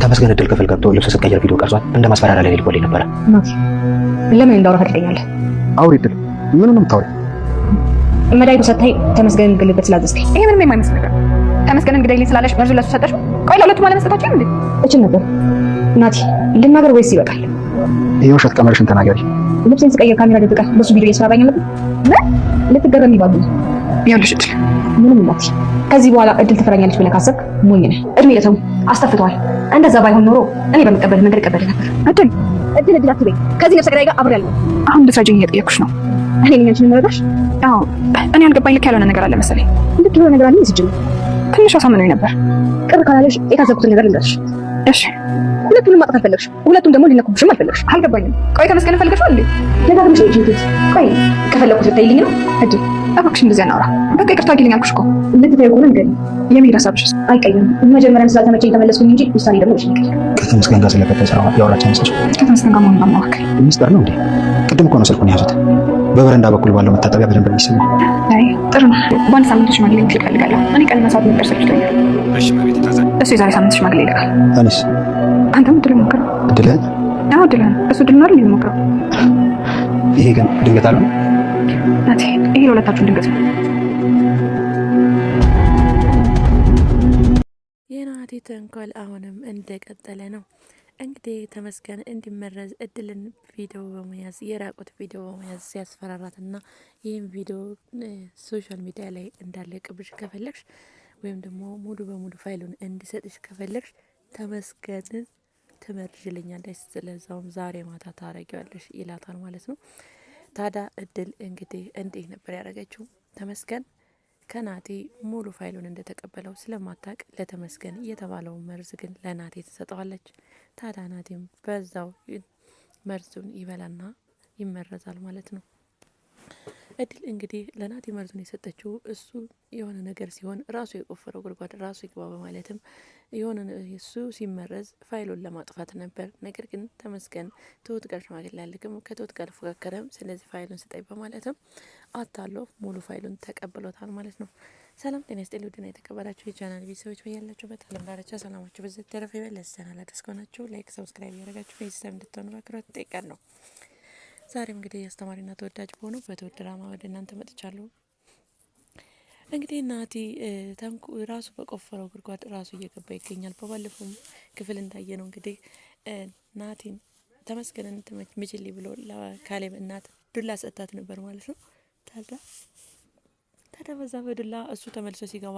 ተመስገን እድል ክፍል ገብቶ ልብስ ስትቀይር ቪዲዮ ቀርጿል። እንደ ማስፈራሪያ ላይ ልኮልኝ ነበረ። ናቲ ለምን እንዳወራ ፈቅደኛለህ? አውሪ እድል፣ ምን ነው የምታወሪው? መድኃኒቱ ሰጥተኸኝ ተመስገን እንግልበት ስላዘዝከኝ ይሄ ምንም የማይመስል ነገር። ተመስገን እንግዳይልኝ ስላለሽ መርዙ ለሱ ሰጠሽው? ቆይ ለሁለቱም አለመስጠታችን እንዴ? እችል ነበር። ናቲ ልናገር ወይስ ይበቃል? ይሄ ውሸት ቀመርሽን ተናገሪ። ልብሴን ስቀይር ካሜራ ደብቀህ በሱ ቪዲዮ እየሰራኝ ነበር። ልትገረም ይባሉ ይኸውልሽ እድል፣ ምንም ናቲ፣ ከዚህ በኋላ እድል ትፈራኛለች ብለህ ካሰብክ ሞኝ ነህ። እድሜ ለተው አስጠፍተዋል። እንደዛ ባይሆን ኖሮ እኔ በምቀበልህ መንገድ እቀበልህ ነበር። እድል አትበይ። ከዚህ ነፍሰ ገዳይ ጋር አብሬያለሁ። አሁን ልትረጂኝ እየጠየኩሽ ነው። እኔ ነኝ አንቺን የምረዳሽ? አዎ፣ እኔ አልገባኝ። ልክ ያልሆነ ነገር አለ መሰለኝ። ልክ የሆነ ነገር አለ ይስጅ ትንሽ አሳምነኝ ነበር። ቅር ካላለሽ የታዘብኩትን ነገር ልንገርሽ። እሺ። ሁለቱንም ማጥፋት አልፈለግሽ፣ ሁለቱም ደግሞ ሊነኩብሽም አልፈለግሽ። አልገባኝም። ቆይ ተመስገን ፈልገሽው እንዴ? ደጋግመሽ ነው እንጂ ቆይ ከፈለኩት ልታይልኝ ነው? እድል እባክሽ እንደዚህ አናውራ። በቃ ይቅርታ አድርጊልኝ አልኩሽ እኮ። ልትተይ ከሆነ እንግዲህ የመሄድ ሀሳብሽስ? አይቀየም። መጀመሪያም ስላልተመቸኝ ተመለስኩኝ እንጂ ውሳኔ ደግሞ እሺ። ከተመስገን ጋር ስለቀጣይ ስራ ያወራች አይመስልሽ? ከተመስገን ጋር መሆኑን ማወቅ ሚስጥር ነው እንዴ? ቅድም እኮ ነው ስልኩን ያዙት። በበረንዳ በኩል ባለው መታጠቢያ በደንብ የሚሰማ። አይ ጥሩ ነው። በአንድ ሳምንት ሽማግሌ ልክ እፈልጋለሁ። እኔ ቀንና ሰዓት ነበር ሰልችቶኛል። እሱ የዛሬ ሳምንት ሽማግሌ ይልካል። እኔስ አንተም እድል ሞክረው። እድልህን? አዎ እድልህን። እሱ እድል ነው አይደል ሞክረው። ይሄ ግን ድንገት አለ ናቲ፣ ይሄ ለሁለታችሁም ድንገት ነው። የናቲ ተንኮል አሁንም እንደቀጠለ ነው። እንግዲህ ተመስገን እንዲመረዝ እድልን ቪዲዮ በመያዝ የራቁት ቪዲዮ በመያዝ ሲያስፈራራትና ይህም ቪዲዮ ሶሻል ሚዲያ ላይ እንዳለቅብሽ ከፈለግሽ ወይም ደግሞ ሙሉ በሙሉ ፋይሉን እንዲሰጥሽ ከፈለግሽ ተመስገንን ትመርዥልኛለሽ፣ ስለዛውም ዛሬ ማታ ታረጊዋለሽ ይላታል ማለት ነው። ታዲያ እድል እንግዲህ እንዲህ ነበር ያደረገችው። ተመስገን ከናቲ ሙሉ ፋይሉን እንደተቀበለው ስለማታቅ ለተመስገን የተባለው መርዝ ግን ለናቲ ትሰጠዋለች። ታዲያ ናቲም በዛው መርዙን ይበላና ይመረዛል ማለት ነው። እድል እንግዲህ ለናቲ መርዙን የሰጠችው እሱ የሆነ ነገር ሲሆን ራሱ የቆፈረው ጉድጓድ ራሱ ይግባ በማለትም የሆነ እሱ ሲመረዝ ፋይሉን ለማጥፋት ነበር። ነገር ግን ተመስገን ትሁት ጋር ሽማግሌ ያልክም ከትሁት ጋር ፎካከረም፣ ስለዚህ ፋይሉን ስጠኝ በማለትም አታሎ ሙሉ ፋይሉን ተቀብሎታል ማለት ነው። ሰላም ጤና ይስጥልኝ ውድና የተከበራችሁ የቻናል ቤተሰቦች በያላችሁበት ዓለም ዳርቻ ሰላማችሁ በዘት ተረፈ ይበል። ለዚህ ቻናል አዲስ ከሆናችሁ ላይክ፣ ሰብስክራይብ ያደረጋችሁ ቤተሰብ እንድትሆኑ በአክብሮት ጠይቃለሁ ነው። ዛሬም እንግዲህ አስተማሪና ተወዳጅ በሆነው በትሁት ድራማ ወደ እናንተ መጥቻለሁ። እንግዲህ ናቲ ራሱ በቆፈረው ጉድጓድ ራሱ እየገባ ይገኛል። በባለፈውም ክፍል እንዳየ ነው እንግዲህ ናቲን ተመስገንን ምችል ብሎ ለካሌብ እናት ዱላ ሰጥታት ነበር ማለት ነው። ታዲያ በዛ በዱላ እሱ ተመልሶ ሲገባ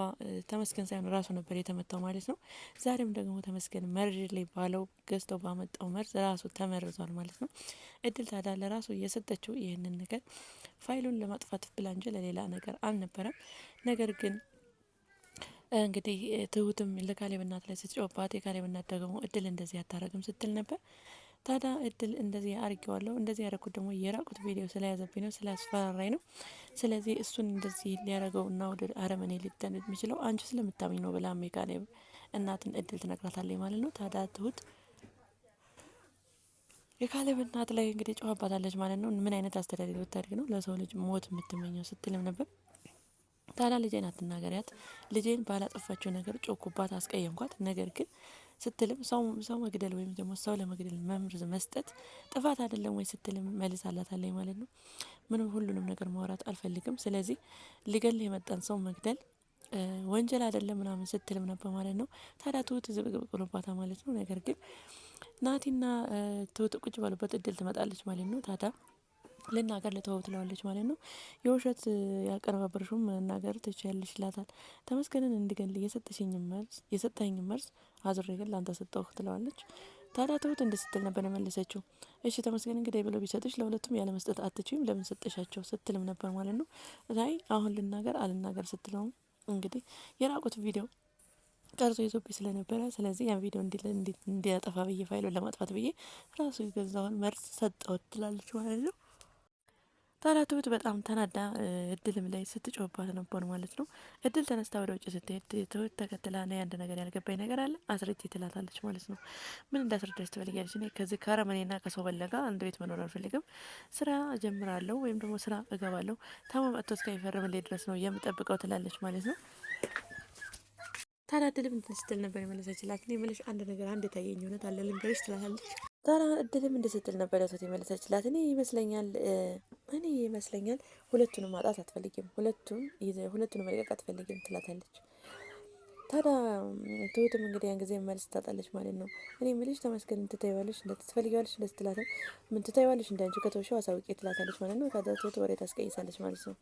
ተመስገን ሳይሆን ራሱ ነበር የተመታው ማለት ነው። ዛሬም ደግሞ ተመስገን መርዝ ላይ ባለው ገዝተው ባመጣው መርዝ ራሱ ተመርዟል ማለት ነው። እድል ታዲያ ለራሱ እየሰጠችው ይህንን ነገር ፋይሉን ለማጥፋት ብላ እንጂ ለሌላ ነገር አልነበረም። ነገር ግን እንግዲህ ትሁትም ለካሌብ እናት ላይ ስትጮባት የካሌብ እናት ደግሞ እድል እንደዚህ አታረግም ስትል ነበር። ታዲያ እድል እንደዚህ አርጌዋለሁ፣ እንደዚህ ያረኩት ደግሞ የራቁት ቪዲዮ ስለያዘብኝ ነው፣ ስላስፈራራኝ ነው። ስለዚህ እሱን እንደዚህ ሊያረገው እና ወደ አረመኔ ሊደን የሚችለው አንቺ ስለምታምኝ ነው ብላ የካሌብ እናትን እድል ትነግራታለች ማለት ነው። ታዲያ ትሁት የካሌብ እናት ላይ እንግዲህ ጮኸባታለች ማለት ነው። ምን አይነት አስተዳደግ ብታድግ ነው ለሰው ልጅ ሞት የምትመኘው ስትልም ነበር። ታዲያ ልጄን አትናገሪያት፣ ልጄን ባላጠፋችው ነገር ጮኩባት፣ አስቀየምኳት፣ ነገር ግን ስትልም ሰው መግደል ወይም ደግሞ ሰው ለመግደል መምርዝ መስጠት ጥፋት አይደለም ወይ ስትልም መልሳላታለች ማለት ነው። ምንም ሁሉንም ነገር ማውራት አልፈልግም፣ ስለዚህ ሊገል የመጣን ሰው መግደል ወንጀል አይደለም ምናምን ስትልም ነበር ማለት ነው። ታዲያ ትሁት ዝብቅብቅ ሆኖባታል ማለት ነው። ነገር ግን ናቲና ትሁት ቁጭ ባሉበት እድል ትመጣለች ማለት ነው። ታዲያ ልናገር ልተወው ትለዋለች ማለት ነው። የውሸት ያቀነባበርሽው መናገር ትችያለሽ ይላታል። ተመስገንን እንድገል የሰጠኝ መርዝ አዝሬ ግን ላንተ ሰጠው ትለዋለች። ታዲያ ትሁት ስትል ነበር የመለሰችው። እሺ ተመስገን እንግዲህ ብለው ቢሰጥሽ ለሁለቱም ያለ መስጠት አትችይም፣ ለምን ሰጠሻቸው ስትልም ነበር ማለት ነው። ዛይ አሁን ልናገር አልናገር ስትለው እንግዲህ የራቁት ቪዲዮ ቀርጾ ይዞብኝ ስለነበረ ስለዚህ ያን ቪዲዮ እንዲያጠፋ ብዬ ፋይሉን ለማጥፋት ብዬ ራሱ የገዛውን መርዝ ሰጠውት ትላለች ማለት ነው። ታዲያ ትሁት በጣም ተናዳ እድልም ላይ ስትጮህባት ነበር ማለት ነው። እድል ተነስታ ወደ ውጭ ስትሄድ ትሁት ተከትላ ና አንድ ነገር ያልገባኝ ነገር አለ አስረጅ ትላታለች ማለት ነው። ምን እንዳስረዳች ትፈልጊያለች? እኔ ከዚህ ከአረመኔና ከሰው በለጋ አንድ ቤት መኖር አልፈልግም። ስራ እጀምራለሁ ወይም ደግሞ ስራ እገባለሁ። ታሞ መጥቶ እስከሚፈርምልኝ ድረስ ነው የምጠብቀው ትላለች ማለት ነው። ታዲያ እድልም እንትን ስትል ነበር የመለሰችላት። እኔ የምልሽ አንድ ነገር አንድ የታየኝ እውነት አለ ልንገርሽ ትላለች። ታዲያ እድልም እንደ ስትል ነበር ያቶት የመለሰችላት። እኔ ይመስለኛል ሁለቱንም ማጣት አትፈልጊም፣ ሁለቱንም መልቀቅ አትፈልጊም ትላታለች። ታዲያ ትሁትም እንግዲህ ያን ጊዜ መልስ ታጣለች ማለት ነው። እኔ የምልሽ ተመስገን ትታይዋለሽ ትፈልጊዋለሽ እንደ ስትላትም ምን ትታይዋለሽ እንደ አንቺ ከተውሽው አሳውቄ ትላታለች ማለት ነው። ታዲያ ትሁት ወሬ ታስቀይሳለች ማለት ነው።